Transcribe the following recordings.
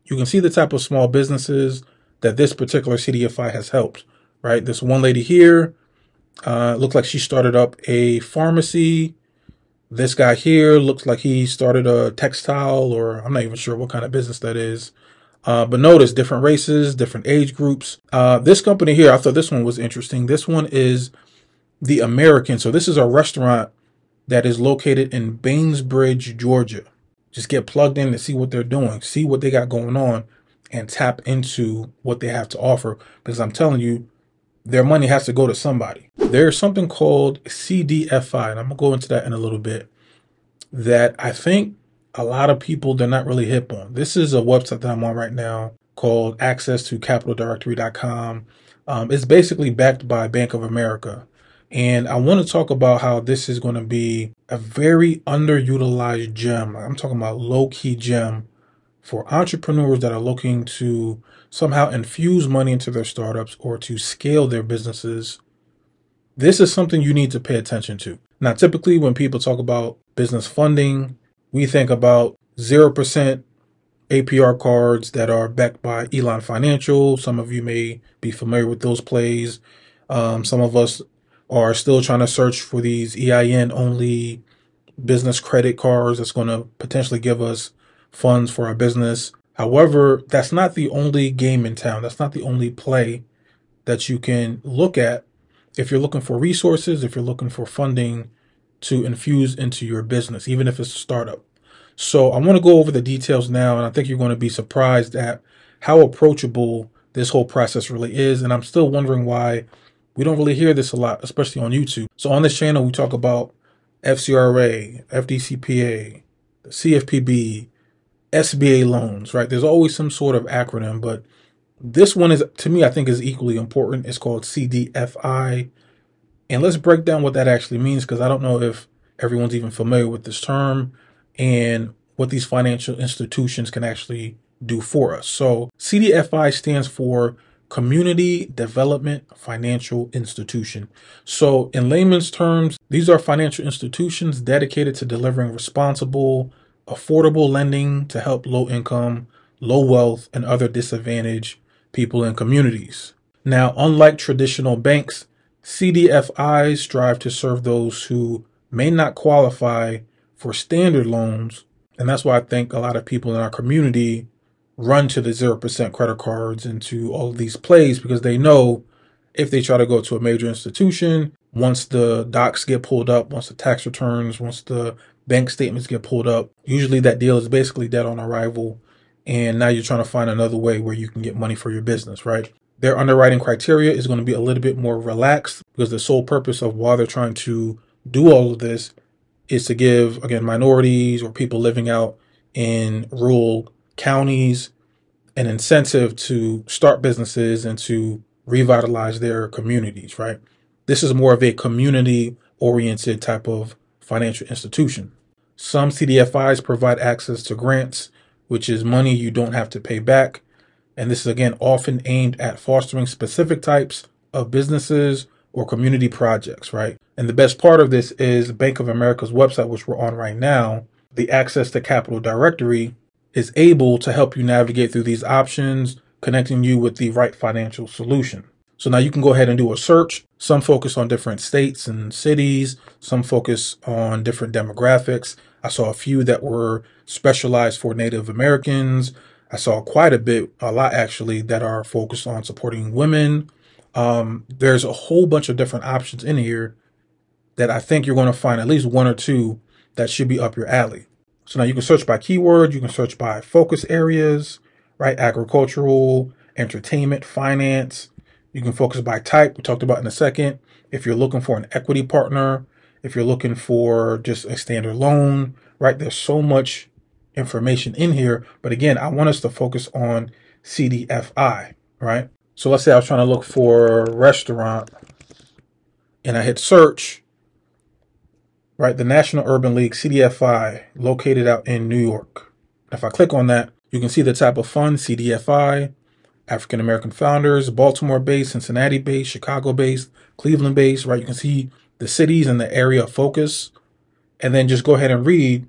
you can see the type of small businesses that this particular CDFI has helped, right? This one lady here, looks like she started up a pharmacy. This guy here looks like he started a textile, or I'm not even sure what kind of business that is. But notice different races, different age groups. This company here, I thought this one was interesting. This one is The American. So this is a restaurant that is located in Bainbridge, Georgia. Just get plugged in and see what they're doing, see what they got going on, and tap into what they have to offer. Because I'm telling you, their money has to go to somebody. There's something called CDFI, and I'm gonna go into that in a little bit, that I think a lot of people, they're not really hip on. This is a website that I'm on right now called access to capitaldirectory.com. It's basically backed by Bank of America. And I want to talk about how this is going to be a very underutilized gem. I'm talking about low-key gem for entrepreneurs that are looking to somehow infuse money into their startups or to scale their businesses. This is something you need to pay attention to. Now, typically when people talk about business funding, we think about 0% APR cards that are backed by Elon Financial. Some of you may be familiar with those plays. Some of us are still trying to search for these EIN only business credit cards that's going to potentially give us funds for our business. However, that's not the only game in town. That's not the only play that you can look at if you're looking for resources, if you're looking for funding to infuse into your business, even if it's a startup. So I want to go over the details now, and I think you're going to be surprised at how approachable this whole process really is. And I'm still wondering why we don't really hear this a lot, especially on YouTube. So on this channel, we talk about FCRA, FDCPA, the CFPB, SBA loans, right? There's always some sort of acronym, but this one is, to me, I think is equally important. It's called CDFI. And let's break down what that actually means, because I don't know if everyone's even familiar with this term and what these financial institutions can actually do for us. So CDFI stands for Community Development Financial Institution. So in layman's terms, these are financial institutions dedicated to delivering responsible, affordable lending to help low income, low wealth, and other disadvantaged people in communities. Now, unlike traditional banks, CDFIs strive to serve those who may not qualify for standard loans. And that's why I think a lot of people in our community run to the 0% credit cards and to all of these plays, because they know if they try to go to a major institution, once the docs get pulled up, once the tax returns, once the bank statements get pulled up, usually that deal is basically dead on arrival. And now you're trying to find another way where you can get money for your business, right? Their underwriting criteria is going to be a little bit more relaxed, because the sole purpose of why they're trying to do all of this is to give, again, minorities or people living out in rural counties an incentive to start businesses and to revitalize their communities, right? This is more of a community-oriented type of financial institution. Some CDFIs provide access to grants, which is money you don't have to pay back. And this is, again, often aimed at fostering specific types of businesses or community projects, right? And the best part of this is Bank of America's website, which we're on right now. The Access to Capital Directory is able to help you navigate through these options, connecting you with the right financial solution. So now you can go ahead and do a search. Some focus on different states and cities. Some focus on different demographics. I saw a few that were specialized for Native Americans. I saw quite a lot actually, that are focused on supporting women. There's a whole bunch of different options in here that I think you're going to find at least one or two that should be up your alley. So now you can search by keyword, you can search by focus areas, right? Agricultural, entertainment, finance. You can focus by type, we talked about in a second. If you're looking for an equity partner, if you're looking for just a standard loan, right? There's so much information in here. But again, I want us to focus on CDFI, right? So let's say I was trying to look for a restaurant and I hit search, right? The National Urban League, CDFI, located out in New York. If I click on that, you can see the type of fund, CDFI, African American founders, Baltimore-based, Cincinnati-based, Chicago-based, Cleveland-based, right? You can see the cities and the area of focus, and then just go ahead and read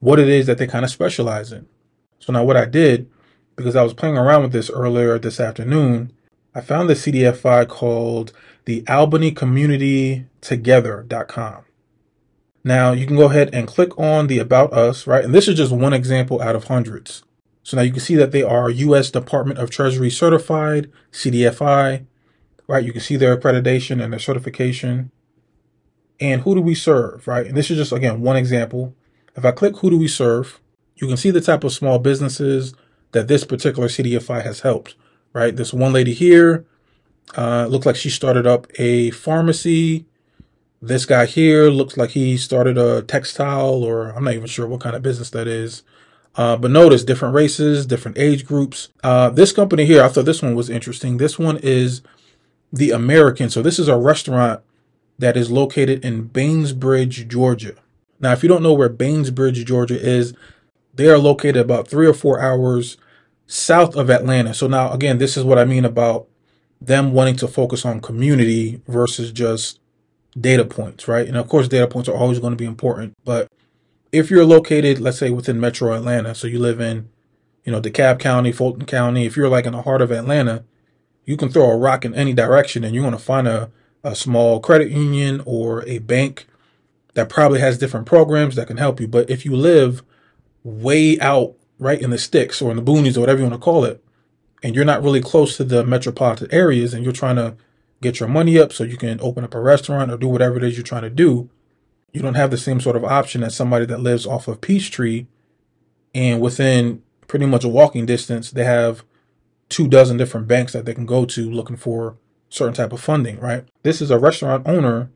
what it is that they kind of specialize in. So now what I did because I was playing around with this earlier this afternoon. I found the CDFI called the Albany Community Together.com. Now you can go ahead and click on the About Us, right? And this is just one example out of hundreds. So now you can see that they are U.S. Department of Treasury certified, CDFI, right? You can see their accreditation and their certification. And who do we serve, right? And this is just, again, one example. If I click who do we serve, you can see the type of small businesses that this particular CDFI has helped, right? This one lady here, looks like she started up a pharmacy. This guy here looks like he started a textile, or I'm not even sure what kind of business that is. But notice different races, different age groups. This company here, I thought this one was interesting. This one is The American. So this is a restaurant that is located in Bainbridge, Georgia. Now, if you don't know where Bainbridge, Georgia is, they are located about 3 or 4 hours south of Atlanta. So now, again, this is what I mean about them wanting to focus on community versus just data points, right? And of course, data points are always going to be important. But if you're located, let's say within Metro Atlanta, so you live in, DeKalb County, Fulton County, if you're like in the heart of Atlanta, you can throw a rock in any direction and you're going to find a small credit union or a bank that probably has different programs that can help you. But if you live way out, right, in the sticks or in the boonies or whatever you want to call it, and you're not really close to the metropolitan areas and you're trying to get your money up so you can open up a restaurant or do whatever it is you're trying to do, you don't have the same sort of option as somebody that lives off of Peachtree, and within pretty much a walking distance, they have 24 different banks that they can go to looking for certain type of funding, right? This is a restaurant owner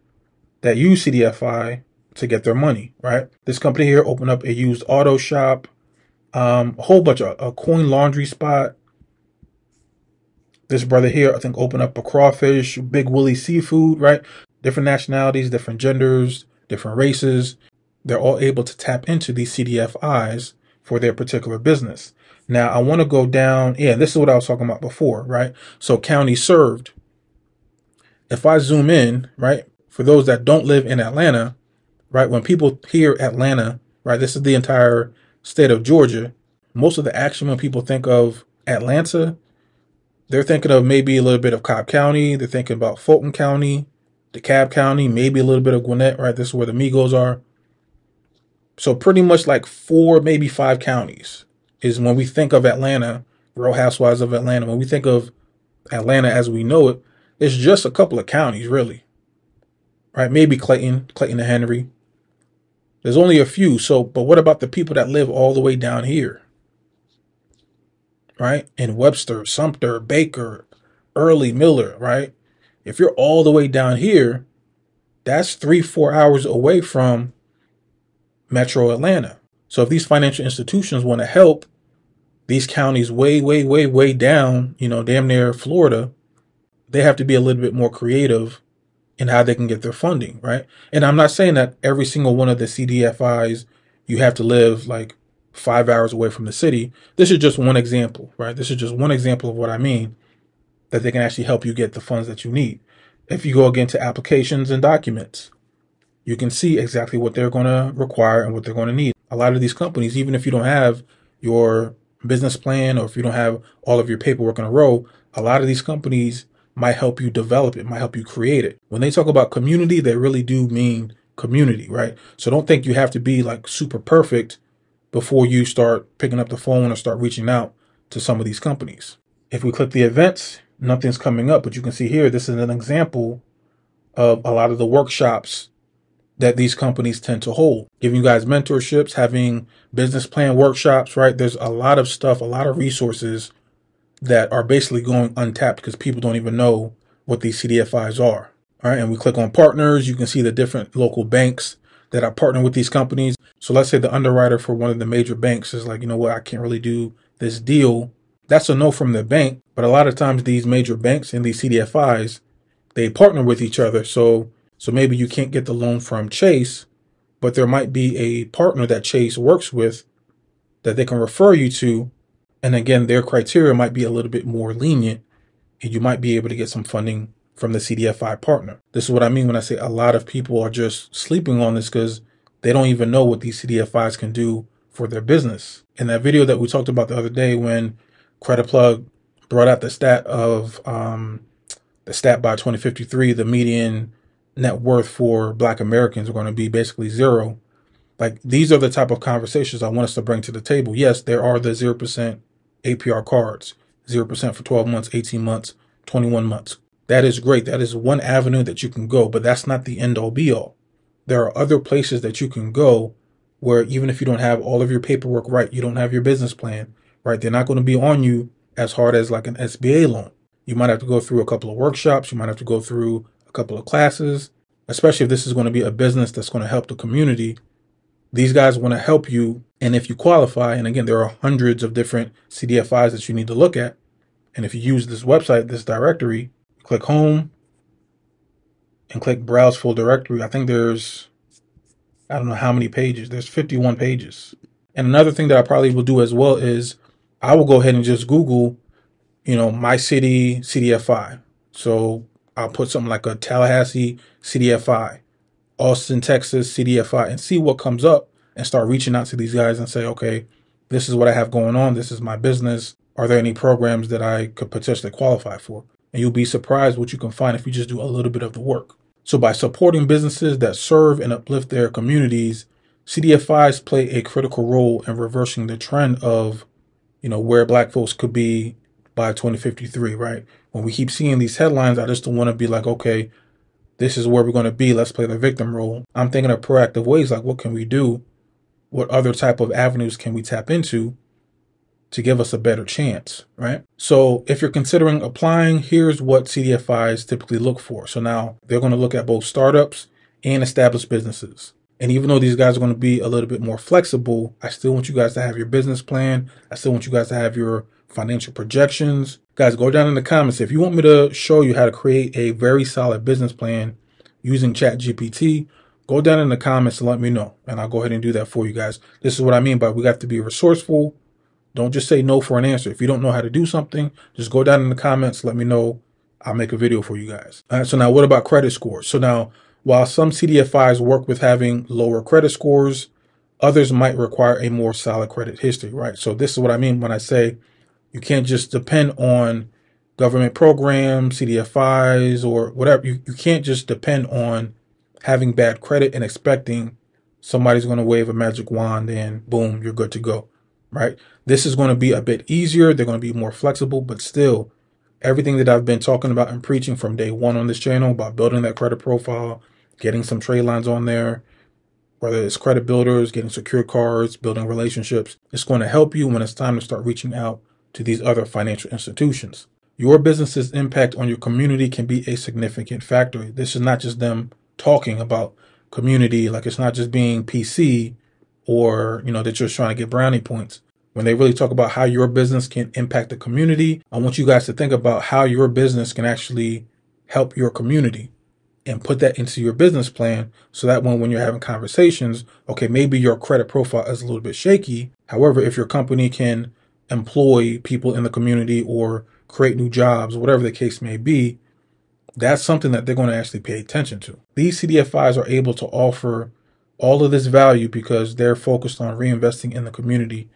that used CDFI to get their money, right? This company here opened up a used auto shop, a whole bunch of a coin laundry spot. This brother here, I think, opened up a crawfish, Big Willie seafood, right? Different nationalities, different genders, different races. They're all able to tap into these CDFIs for their particular business. Now, I want to go down. Yeah, this is what I was talking about before, right? So county served. If I zoom in, right, for those that don't live in Atlanta, right, when people hear Atlanta, right, this is the entire state of Georgia. Most of the action when people think of Atlanta, they're thinking of maybe a little bit of Cobb County. They're thinking about Fulton County, DeKalb County, maybe a little bit of Gwinnett, right? This is where the Migos are. So pretty much like 4, maybe 5 counties is when we think of Atlanta, Real Housewives of Atlanta. When we think of Atlanta as we know it, it's just a couple of counties, really, right? Maybe Clayton and Henry. There's only a few. So, but what about the people that live all the way down here, right? In Webster, Sumter, Baker, Early, Miller, right? If you're all the way down here, that's 3-4 hours away from Metro Atlanta. So if these financial institutions want to help these counties way down, damn near Florida, they have to be a little bit more creative in how they can get their funding, right? And I'm not saying that every single one of the CDFIs, you have to live like 5 hours away from the city. This is just one example, right? This is just one example of what I mean, that they can actually help you get the funds that you need. If you go again to applications and documents, you can see exactly what they're going to require and what they're going to need. A lot of these companies, even if you don't have your business plan or if you don't have all of your paperwork in a row, a lot of these companies might help you develop it, might help you create it. When they talk about community, they really do mean community, right? So don't think you have to be like super perfect before you start picking up the phone or start reaching out to some of these companies. If we click the events, nothing's coming up, but you can see here, this is an example of a lot of the workshops that these companies tend to hold, giving you guys mentorships, having business plan workshops, right? There's a lot of stuff, a lot of resources that are basically going untapped because people don't even know what these CDFIs are. All right. And we click on partners. You can see the different local banks that are partnering with these companies. So let's say the underwriter for one of the major banks is like, you know what, I can't really do this deal. That's a no from the bank. But a lot of times these major banks and these CDFIs, they partner with each other. So maybe you can't get the loan from Chase, but there might be a partner that Chase works with that they can refer you to. And again, their criteria might be a little bit more lenient, and you might be able to get some funding from the CDFI partner. This is what I mean when I say a lot of people are just sleeping on this because they don't even know what these CDFIs can do for their business. In that video that we talked about the other day, when Credit Plug brought out the stat of the stat by 2053, the median net worth for Black Americans are going to be basically zero. Like, these are the type of conversations I want us to bring to the table. Yes, there are the 0% APR cards, 0% for 12 months, 18 months, 21 months. That is great. That is one avenue that you can go, but that's not the end all be all. There are other places that you can go where even if you don't have all of your paperwork right, you don't have your business plan right, they're not going to be on you as hard as like an SBA loan. You might have to go through a couple of workshops. You might have to go through a couple of classes, especially if this is going to be a business that's going to help the community. These guys want to help you. And if you qualify, and again, there are hundreds of different CDFIs that you need to look at. And if you use this website, this directory, click home and click browse full directory. I think there's, I don't know how many pages. There's 51 pages. And another thing that I probably will do as well is I will go ahead and just Google, my city CDFI. So I'll put something like a Tallahassee CDFI, Austin, Texas CDFI, and see what comes up and start reaching out to these guys and say, okay, this is what I have going on. This is my business. Are there any programs that I could potentially qualify for? And you'll be surprised what you can find if you just do a little bit of the work. So by supporting businesses that serve and uplift their communities, CDFIs play a critical role in reversing the trend of, where Black folks could be by 2053, right? When we keep seeing these headlines, I just don't want to be like, okay, this is where we're going to be. Let's play the victim role. I'm thinking of proactive ways, like what can we do? What other type of avenues can we tap into to give us a better chance, right? So if you're considering applying, here's what CDFIs typically look for. So now they're going to look at both startups and established businesses. And even though these guys are going to be a little bit more flexible, I still want you guys to have your business plan. I still want you guys to have your financial projections. Guys, go down in the comments. If you want me to show you how to create a very solid business plan using ChatGPT, go down in the comments and let me know. And I'll go ahead and do that for you guys. This is what I mean by we have to be resourceful. Don't just say no for an answer. If you don't know how to do something, just go down in the comments. Let me know. I'll make a video for you guys. All right. So now what about credit scores? So now, while some CDFIs work with having lower credit scores, others might require a more solid credit history, right? So this is what I mean when I say you can't just depend on government programs, CDFIs, or whatever. You can't just depend on having bad credit and expecting somebody's going to wave a magic wand and boom, you're good to go, right? This is going to be a bit easier. They're going to be more flexible, but still, everything that I've been talking about and preaching from day one on this channel about building that credit profile, getting some trade lines on there, whether it's credit builders, getting secured cards, building relationships, it's going to help you when it's time to start reaching out to these other financial institutions. Your business's impact on your community can be a significant factor. This is not just them talking about community, like it's not just being PC or, they're just trying to get brownie points. When they really talk about how your business can impact the community, I want you guys to think about how your business can actually help your community and put that into your business plan so that when you're having conversations, okay, maybe your credit profile is a little bit shaky. However, if your company can employ people in the community or create new jobs, whatever the case may be, that's something that they're going to actually pay attention to. These CDFIs are able to offer all of this value because they're focused on reinvesting in the community.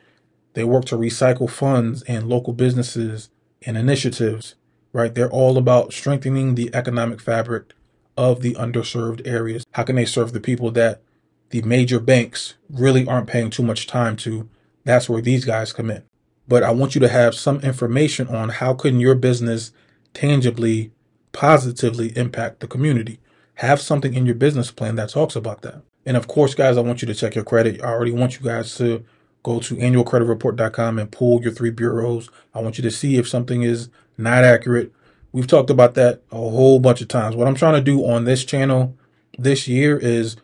They work to recycle funds and local businesses and initiatives, right? They're all about strengthening the economic fabric of the underserved areas. How can they serve the people that the major banks really aren't paying too much time to? That's where these guys come in. But I want you to have some information on how can your business tangibly, positively impact the community. Have something in your business plan that talks about that. And of course, guys, I want you to check your credit. I already want you guys to go to annualcreditreport.com and pull your 3 bureaus. I want you to see if something is not accurate. We've talked about that a whole bunch of times. What I'm trying to do on this channel this year is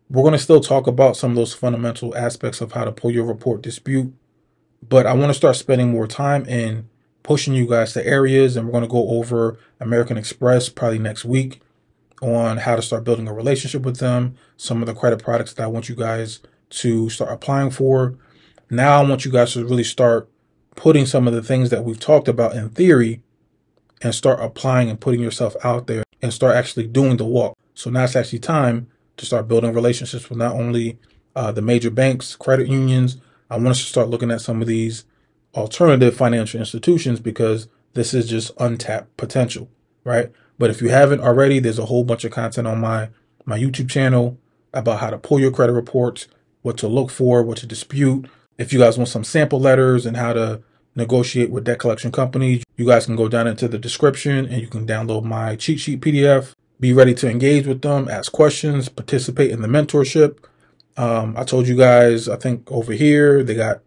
we're going to still talk about some of those fundamental aspects of how to pull your report dispute. But I want to start spending more time in pushing you guys to areas. And we're going to go over American Express probably next week on how to start building a relationship with them. Some of the credit products that I want you guys to start applying for. Now I want you guys to really start putting some of the things that we've talked about in theory and start applying and putting yourself out there and start actually doing the walk. So now it's actually time to start building relationships with not only the major banks, credit unions. I want us to start looking at some of these alternative financial institutions because this is just untapped potential, right? But if you haven't already, there's a whole bunch of content on my YouTube channel about how to pull your credit reports, what to look for, what to dispute. If you guys want some sample letters and how to negotiate with debt collection companies, you guys can go down into the description and you can download my cheat sheet PDF. Be ready to engage with them, ask questions, participate in the mentorship. I told you guys, I think over here, they got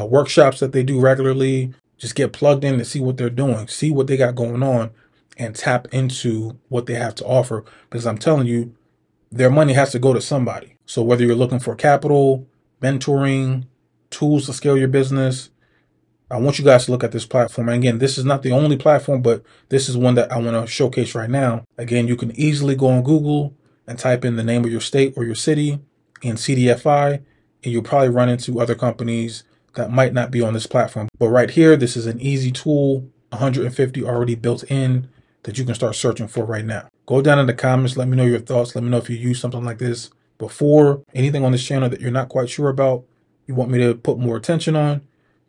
workshops that they do regularly. Just get plugged in to see what they're doing, see what they got going on, and tap into what they have to offer. Because I'm telling you, their money has to go to somebody. So whether you're looking for capital, mentoring, tools to scale your business, I want you guys to look at this platform. And again, this is not the only platform, but this is one that I want to showcase right now. Again, you can easily go on Google and type in the name of your state or your city in CDFI, and you'll probably run into other companies that might not be on this platform. But right here, this is an easy tool, 150 already built in that you can start searching for right now. Go down in the comments. Let me know your thoughts. Let me know if you use something like this before. Anything on this channel that you're not quite sure about, you want me to put more attention on,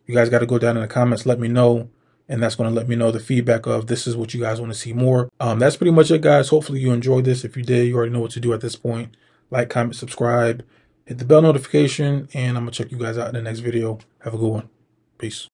you guys got to go down in the comments, let me know, and that's going to let me know the feedback of this is what you guys want to see more. That's pretty much it, guys. Hopefully you enjoyed this. If you did, you already know what to do at this point. Like, comment, subscribe, hit the bell notification, and I'm going to check you guys out in the next video. Have a good one. Peace.